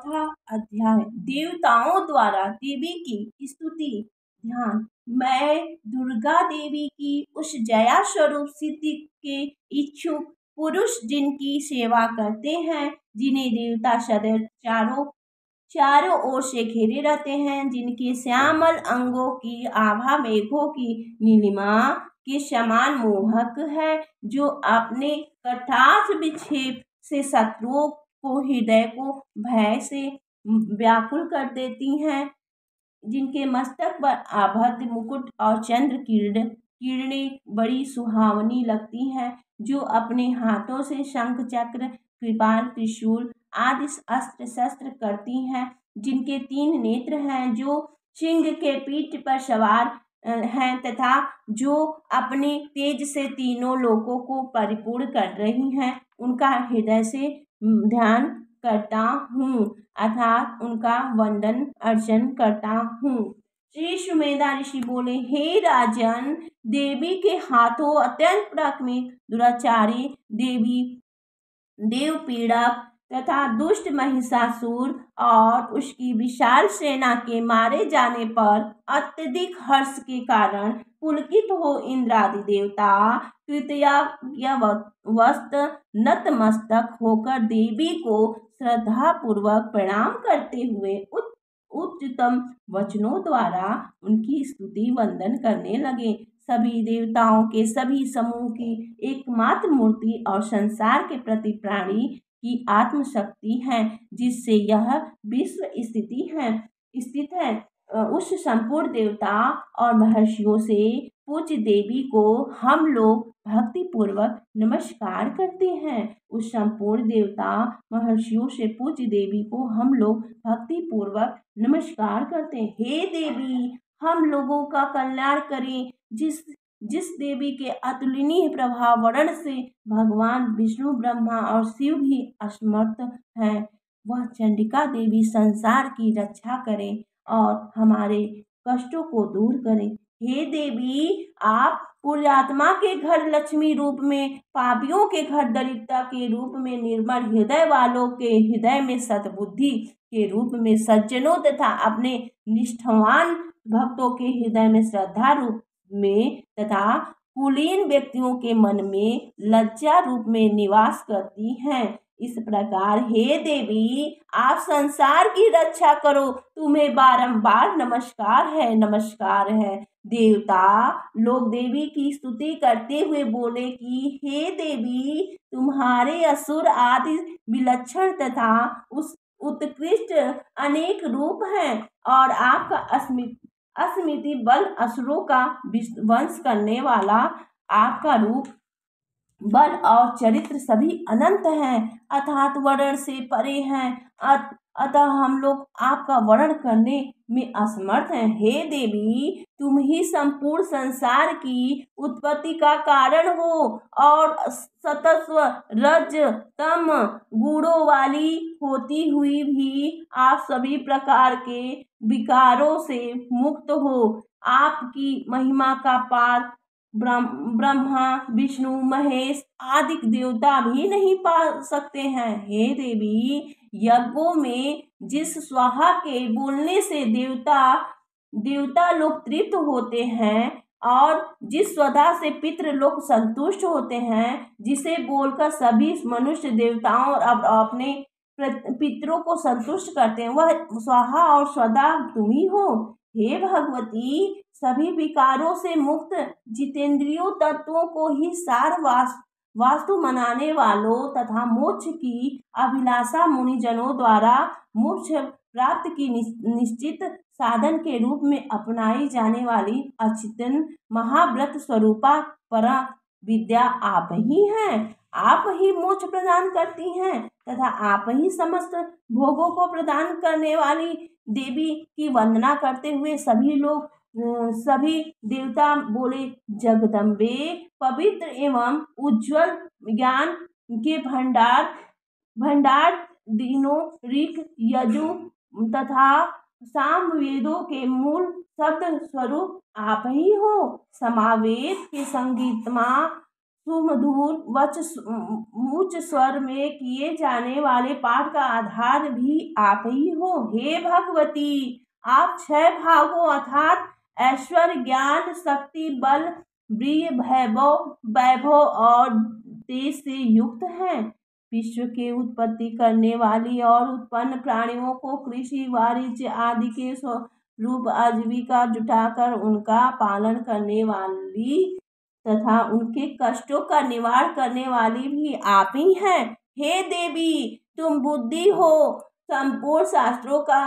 चौथा अध्याय। देवताओं द्वारा देवी की स्तुति। ध्यान। मैं दुर्गा देवी की उस जया स्वरूप सिद्धि के इच्छुक पुरुष जिनकी सेवा करते हैं, जिन्हें देवता सदैव चारों ओर से घेरे रहते हैं, जिनके श्यामल अंगों की आभा मेघों की नीलिमा के समान मोहक है, जो अपने कटाक्ष विक्षेप से शत्रुओं को हृदय को भय से व्याकुल कर देती हैं, जिनके मस्तक पर आभद्र मुकुट और चंद्र किरणें बड़ी सुहावनी लगती हैं, जो अपने हाथों से शंख चक्र कृपाल त्रिशूल आदि अस्त्र शस्त्र करती हैं, जिनके 3 नेत्र हैं, जो सिंह के पीठ पर सवार हैं तथा जो अपने तेज से तीनों लोकों को परिपूर्ण कर रही हैं, उनका हृदय से ध्यान करता हूँ अर्थात उनका वंदन अर्चन करता हूँ। श्री सुमेधा ऋषि बोले, हे राजन, देवी के हाथों अत्यंत प्राकृतिक दुराचारी देव पीड़क तथा दुष्ट महिषासुर और उसकी विशाल सेना के मारे जाने पर अत्यधिक हर्ष के कारण पुलकित हो इंद्रादि देवता कृतज्ञवस्त नतमस्तक होकर देवी को श्रद्धा पूर्वक प्रणाम करते हुए उच्चतम वचनों द्वारा उनकी स्तुति वंदन करने लगे। सभी देवताओं के सभी समूह की एकमात्र मूर्ति और संसार के प्रति प्राणी की आत्मशक्ति है, जिससे यह विश्व स्थित है। उस संपूर्ण देवता और महर्षियों से पूज्य देवी को हम लोग भक्ति पूर्वक नमस्कार करते हैं। उस संपूर्ण देवता महर्षियों से पूज्य देवी को हम लोग भक्ति पूर्वक नमस्कार करते हैं। हे देवी, हम लोगों का कल्याण करें। जिस देवी के अतुलनीय प्रभाव वर्ण से भगवान विष्णु, ब्रह्मा और शिव भी असमर्थ हैं, वह चंडिका देवी संसार की रक्षा करें और हमारे कष्टों को दूर करें। हे देवी, आप पुण्यात्मा के घर लक्ष्मी रूप में, पापियों के घर दरिद्रता के रूप में, निर्मल हृदय वालों के हृदय में सद्बुद्धि के रूप में, सज्जनों तथा अपने निष्ठावान भक्तों के हृदय में श्रद्धा रूप में तथा कुलीन व्यक्तियों के मन में लज्जा रूप में निवास करती हैं। इस प्रकार हे देवी, आप संसार की रक्षा करो। तुम्हें बारंबार नमस्कार है। देवता लोग देवी की स्तुति करते हुए बोले कि हे देवी, तुम्हारे असुर आदि विलक्षण तथा उत्कृष्ट अनेक रूप हैं और आपका अस्मिति बल असुरों का वंश करने वाला आपका रूप, बल और चरित्र सभी अनंत हैं, अर्थात वर्णन से परे हैं। अतः हम लोग आपका वर्णन करने में असमर्थ हैं। हे देवी, तुम ही संपूर्ण संसार की उत्पत्ति का कारण हो और सतस्व रज तम गुणों वाली होती हुई भी आप सभी प्रकार के विकारों से मुक्त हो। आपकी महिमा का पार ब्रह्मा, विष्णु, महेश आदि देवता भी नहीं पा सकते हैं। हे देवी, यज्ञों में जिस स्वाहा के बोलने से देवता लोग तृप्त होते हैं और जिस स्वधा से पितृ लोग संतुष्ट होते हैं, जिसे बोलकर सभी मनुष्य देवताओं और अपने पितरों को संतुष्ट करते हैं, वह स्वाहा और स्वधा तुम ही हो। हे भगवती, सभी विकारों से मुक्त जितेंद्रियों तत्वों को ही सार वास्तु मनाने वालों तथा मोक्ष की अभिलाषा मुनिजनों द्वारा मोक्ष प्राप्त की निश्चित साधन के रूप में अपनाई जाने वाली अचिंतन महाव्रत स्वरूपा परा विद्या आप ही हैं। आप ही मोक्ष प्रदान करती हैं तथा आप ही समस्त भोगों को प्रदान करने वाली देवी की वंदना करते हुए सभी देवता बोले, जगदम्बे, पवित्र एवं उज्जवल ज्ञान के भंडार दिनों ऋक, यजु तथा साम वेदों के मूल शब्द स्वरूप आप ही हो। समावेद के संगीतमा सुमधुर उच्च स्वर में किए जाने वाले पाठ का आधार भी आप ही हो। हे भगवती, आप 6 भागों अर्थात ऐश्वर्य, ज्ञान, शक्ति, बल, वीर्य, वैभव वैभव और तेज से युक्त हैं। विश्व के उत्पत्ति करने वाली और उत्पन्न प्राणियों को कृषि, वाणिज्य आदि के स्वरूप आजीविका जुटाकर उनका पालन करने वाली तथा उनके कष्टों का निवारण करने वाली भी आप ही हैं। हे देवी, तुम बुद्धि हो, संपूर्ण शास्त्रों का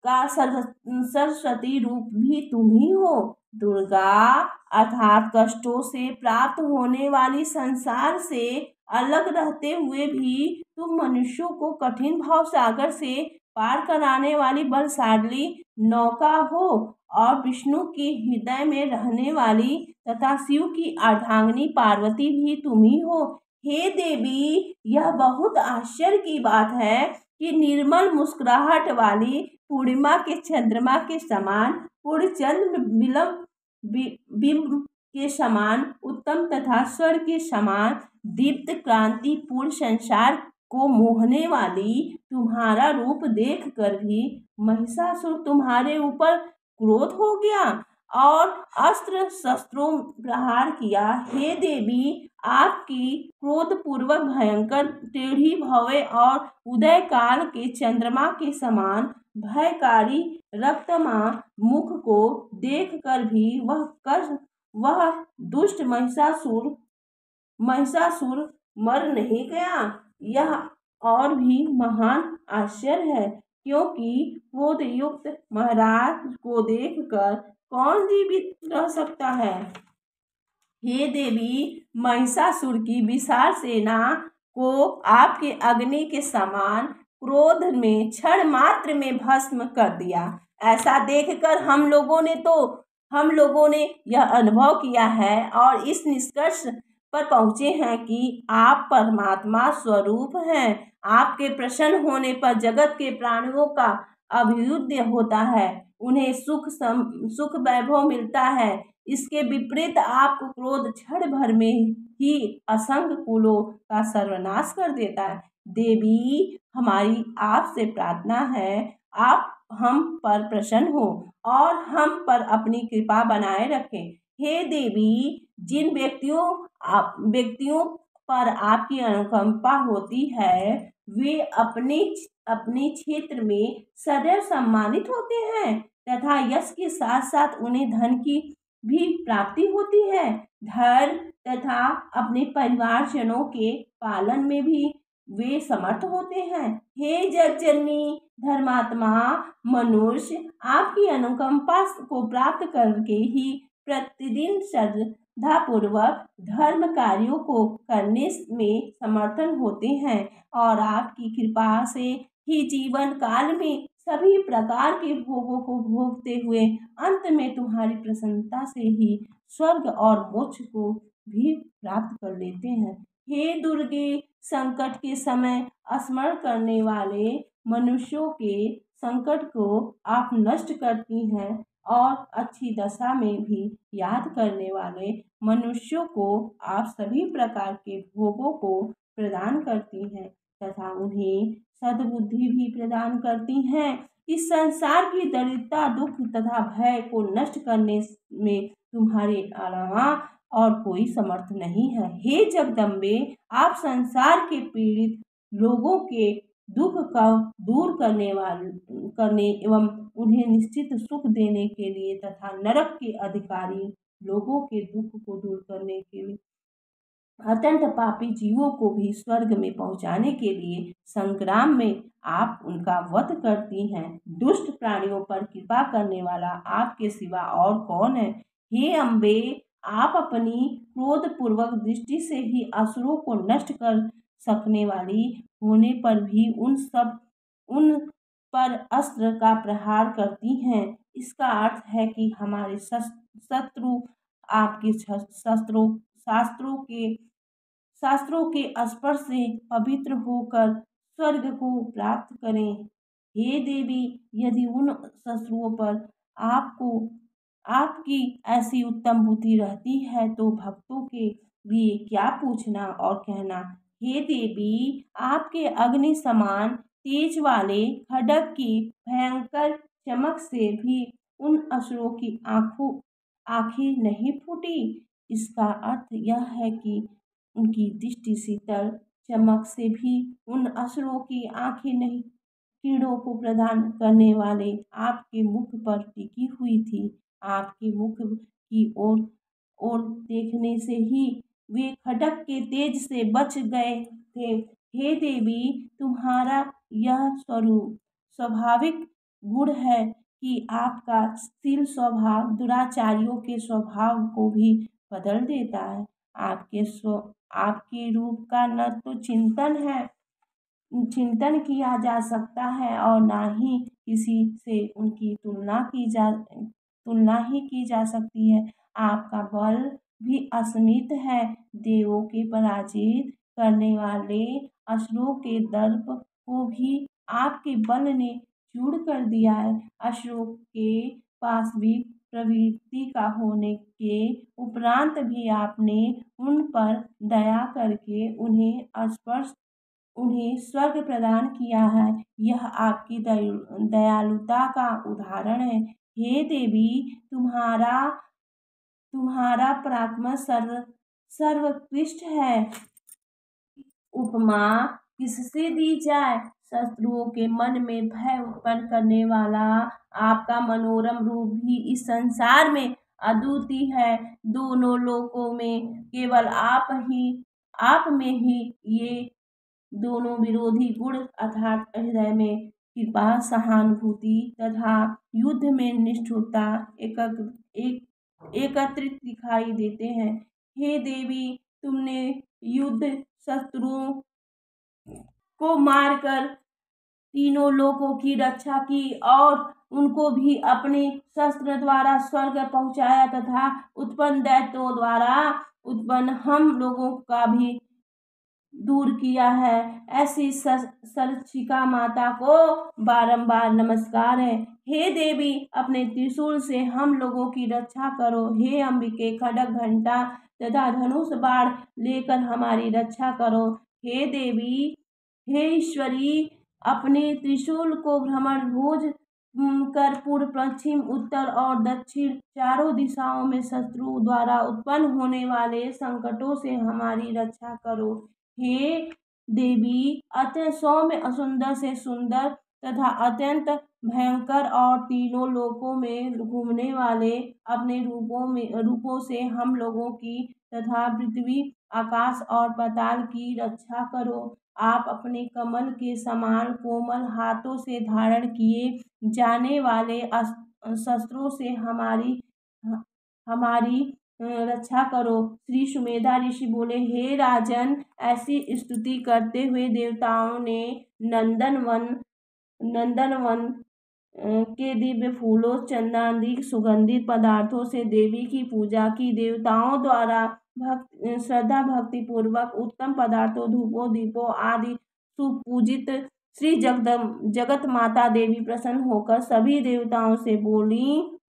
सरस्वती रूप भी तुम ही हो। दुर्गा अर्थात कष्टों से प्राप्त होने वाली, संसार से अलग रहते हुए भी तुम मनुष्यों को कठिन भाव सागर से पार कराने वाली बलशाली नौका हो। और विष्णु के हृदय में रहने वाली तथा शिव की अर्धांगिनी पार्वती भी तुम ही हो। हे देवी, यह बहुत आश्चर्य की बात है कि निर्मल मुस्कुराहट वाली पूर्णिमा के चंद्रमा के समान, पूर्णचंद्र बिंब के समान उत्तम तथा स्वर्ग के समान दीप्त क्रांति पूर्ण संसार को मोहने वाली तुम्हारा रूप देख कर भी महिषासुर तुम्हारे ऊपर क्रोध हो गया और अस्त्र शस्त्रों प्रहार किया। हे देवी, आपकी क्रोध पूर्वक भयंकर टेढ़ी भवे और उदय काल के चंद्रमा के समान भयकारी रक्तमा मुख को देखकर भी वह दुष्ट महिषासुर मर नहीं गया। यह और भी महान आश्चर्य है, क्योंकि क्रोध युक्त महाराज को देखकर कौन जीवित रह सकता है। हे देवी, महिषासुर की विशाल सेना को आपके अग्नि के समान क्रोध में क्षण मात्र में भस्म कर दिया। ऐसा देखकर हम लोगों ने यह अनुभव किया है और इस निष्कर्ष पर पहुँचे हैं कि आप परमात्मा स्वरूप हैं। आपके प्रसन्न होने पर जगत के प्राणियों का अभ्युदय होता है, उन्हें सुख वैभव मिलता है। इसके विपरीत आपको क्रोध क्षण भर में ही असंख्य कुलों का सर्वनाश कर देता है। देवी, हमारी आपसे प्रार्थना है, आप हम पर प्रसन्न हो और हम पर अपनी कृपा बनाए रखें। हे देवी, जिन व्यक्तियों पर आपकी अनुकंपा होती है, वे अपने क्षेत्र में सदैव सम्मानित होते हैं तथा यश के साथ साथ उन्हें धन की भी प्राप्ति होती है। धर्म तथा अपने परिवारजनों के पालन में भी वे समर्थ होते हैं। हे जगजननी धर्मात्मा, मनुष्य आपकी अनुकंपा को प्राप्त करके ही प्रतिदिन श्रद्धापूर्वक धर्म कार्यों को करने में समर्थन होते हैं और आपकी कृपा से ही जीवन काल में सभी प्रकार के भोगों को भोगते हुए अंत में तुम्हारी प्रसन्नता से ही स्वर्ग और मोक्ष को भी प्राप्त कर लेते हैं। हे दुर्गे, संकट के समय स्मरण करने वाले मनुष्यों के संकट को आप नष्ट करती हैं और अच्छी दशा में भी याद करने वाले मनुष्यों को आप सभी प्रकार के भोगों को प्रदान करती हैं तथा उन्हें सद्बुद्धि भी प्रदान करती हैं। इस संसार की दरिद्रता, दुख तथा भय को नष्ट करने में तुम्हारे अलावा और कोई समर्थ नहीं है। हे जगदम्बे, आप संसार के पीड़ित लोगों के दुख का दूर करने एवं उन्हें निश्चित सुख देने के लिए तथा नरक के अधिकारी लोगों के दुख को दूर करने के लिए अत्यंत पापी जीवों को भी स्वर्ग में पहुंचाने के लिए संग्राम में आप उनका वध करती हैं। दुष्ट प्राणियों पर कृपा करने वाला आपके सिवा और कौन है। हे अम्बे, आप अपनी क्रोध पूर्वक दृष्टि से ही असुरों को नष्ट कर सकने वाली होने पर भी उन पर अस्त्र का प्रहार करती हैं। इसका अर्थ है कि हमारे शत्रु आपके शास्त्रों के स्पर्श से पवित्र होकर स्वर्ग को प्राप्त करें। हे देवी, यदि उन शत्रुओं पर आपकी ऐसी उत्तम बुद्धि रहती है तो भक्तों के लिए क्या पूछना और कहना। हे देवी, आपके अग्नि समान तेज वाले खड्ग की भयंकर चमक से भी उन असुरों की आंखें नहीं फूटी। इसका अर्थ यह है कि उनकी दृष्टि शीतल चमक से भी उन असुरों की आंखें नहीं कीड़ों को प्रदान करने वाले आपके मुख पर टिकी हुई थी। आपके मुख की ओर देखने से ही वे खड्ग के तेज से बच गए थे। हे देवी, तुम्हारा यह स्वरूप स्वाभाविक गुण है कि आपका शील स्वभाव दुराचारियों के स्वभाव को भी बदल देता है। आपके रूप का न तो चिंतन किया जा सकता है और ना ही किसी से उनकी तुलना ही की जा सकती है। आपका बल भी असीमित है। देवों के पराजित करने वाले असुरों के दर्प को भी आपके बल ने चूर कर दिया है। असुरों के पास भी प्रवृत्ति का होने के उपरांत भी आपने उन पर दया करके उन्हें स्वर्ग प्रदान किया है। यह आपकी दयालुता का उदाहरण है। हे देवी, तुम्हारा पराक्रम सर्वोत्कृष्ट है। उपमा किससे दी जाए? शत्रुओं के मन में भय उत्पन्न करने वाला आपका मनोरम रूप भी इस संसार में अद्वितीय है। दोनों लोकों में केवल आप में ही ये दोनों विरोधी गुण अर्थात हृदय में कृपा, सहानुभूति तथा युद्ध में निष्ठुरता एकत्रित दिखाई देते हैं। हे देवी, तुमने युद्ध शत्रुओं को मारकर तीनों लोकों की रक्षा की और उनको भी अपने शस्त्र द्वारा स्वर्ग पहुंचाया तथा उत्पन्न दैत्यों द्वारा उत्पन्न हम लोगों का भी दूर किया है। ऐसी सरक्षिका माता को बारंबार नमस्कार है। हे देवी, अपने त्रिशूल से हम लोगों की रक्षा करो। हे अंबिके, खड्ग, घंटा तथा धनुष बाण लेकर हमारी रक्षा करो। हे देवी, हे ईश्वरी, अपने त्रिशूल को भ्रमण भोज कर पूर्व, पश्चिम, उत्तर और दक्षिण चारों दिशाओं में शत्रु द्वारा उत्पन्न होने वाले संकटों से हमारी रक्षा करो। हे देवी, अत्यंत सौम्य, सुंदर से सुंदर तथा अत्यंत भयंकर और तीनों लोकों में घूमने वाले अपने रूपों से हम लोगों की तथा पृथ्वी, आकाश और पाताल की रक्षा करो। आप अपने कमल के समान कोमल हाथों से धारण किए जाने वाले शस्त्रों से हमारी रक्षा करो। श्री सुमेधा ऋषि बोले, हे राजन, ऐसी स्तुति करते हुए देवताओं ने नंदनवन के दिव्य फूलों, चंदनादि सुगंधित पदार्थों से देवी की पूजा की। देवताओं द्वारा श्रद्धा भक्ति पूर्वक उत्तम पदार्थों, धूपों, दीपों आदि सुपूजित श्री जगत माता देवी प्रसन्न होकर सभी देवताओं से बोली,